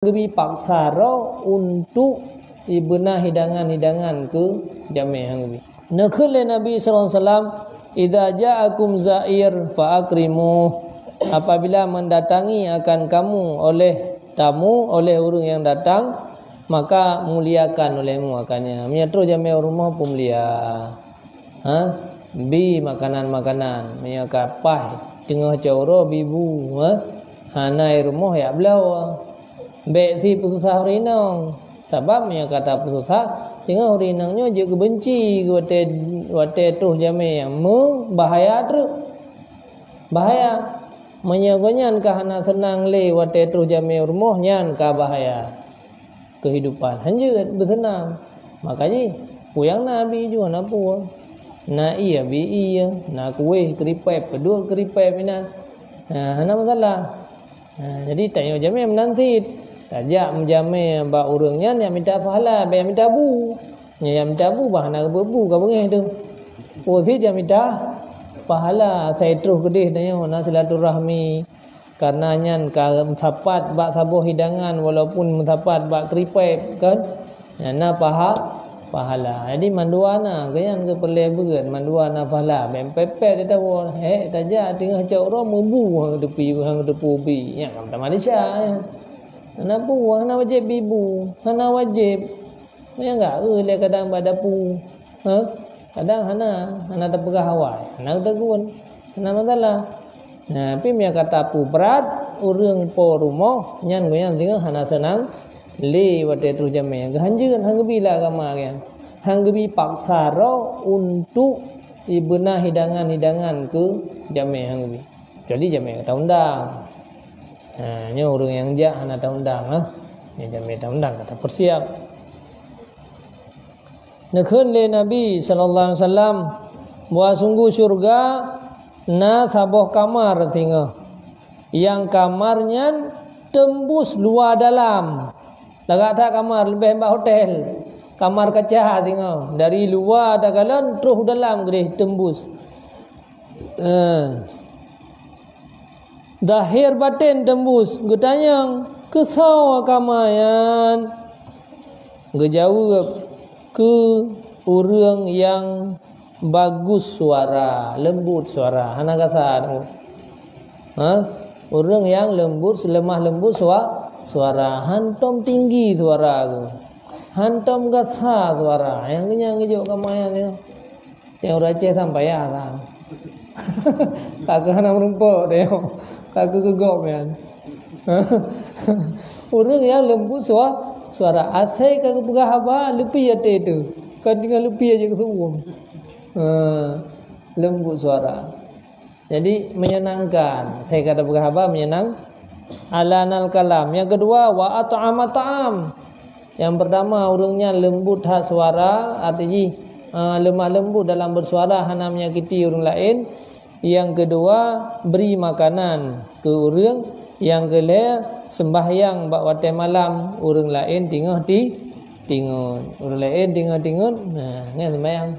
Gebi paksa untuk ibenah hidangan-hidangan ke jami' hang gebi. Nakul Nabi sallallahu alaihi wasallam, "Idza ja'akum za'ir fa akrimu." Apabila mendatangi akan kamu oleh tamu, oleh orang yang datang, maka muliakan olehmu akannya. Menyatru jami' rumah pun mulia. Bi makanan-makanan, menyakapah tengah coro bibu, hanai rumah ya belau. Baik si pesusah rinang. Sebab dia kata pesusah, sehingga rinangnya je kebenci wate tuh jami yang bahaya terus. Bahaya. Menyagonyan kahana senang le wate tuh jami rumah nyan ka bahaya. Kehidupan hanya bersenang. Makanya puyang Nabi juga nak puang. Na iya bi iya, na kuih keripep, kedua keripep minan. Hana masalah. Jadi tanya jami menansit. Tajak menjamai bak urangnya yang minta pahala, yang minta bu. Yang minta bu bah nak berbu ka bengih tu. Posisi yang minta pahala, saya terus gedih tanya nak silaturahmi. Karena nyan ka mensapat bak sabuh hidangan walaupun mensapat bak keripep kan. Yana pahala. Jadi manduana ganyan ke perle berat manduana pahala. Ben pepet dia tahu. Tajak tengah cak orang membu hang tepi bi. Ya kam Malaysia ya. Hana puang, hana wajib bibu, hana wajib. Ya enggak le kadang pada pu. Kadang hana terpegah hawai, hana tegun. Hana masalah. Tapi dia kata pu berat urang po rumah nyan goyang tengah hana senang le wate tu jame. Gahanjeun hang gebi lah agama kan. Hang gebi paksa untuk ibenah hidangan-hidangan ke jame hang gebi. Jadi jame kata undang. Ini orang yang jahat nak undang Ini jami undang kata persiap. Nakun le Nabi sallallahu alaihi wasallam bahwa sungguh syurga na sabuh kamar tinggal. Yang kamarnya tembus luar dalam. Lagak tak kamar lebih hebat hotel. Kamar kaca tinggal. Dari luar dagalan terus dalam gede tembus. Dahir batin tembus. Getanyang kesau kamayan. Gejawab ke orang yang bagus suara, lembut suara. Hana kasar. Orang yang lembut, lemah lembut suara. Hantom tinggi suara tu. Hantom kasar suara. Yang kenyang kejuk kamayan tu. Yang Aceh sampai ya kan. Kakak nak merumpuk dia. Kakak gegop kan. Orang yang lembut suara. Asai kakak pegah haba lebih ate tu. Kan tinggal lebih aja ke suwung. Lembut suara. Jadi menyenangkan. Saya kata pegah haba menyenang. Alanal kalam. Yang kedua wa at'ama ta'am. Yang pertama orangnya lembut hak suara, artinya lemah lembut dalam bersuara, hana menyakiti orang lain. Yang kedua beri makanan ke orang. Yang kedua sembahyang bak waktu malam orang lain tengok orang lain tengok. Nah, ni sembahyang.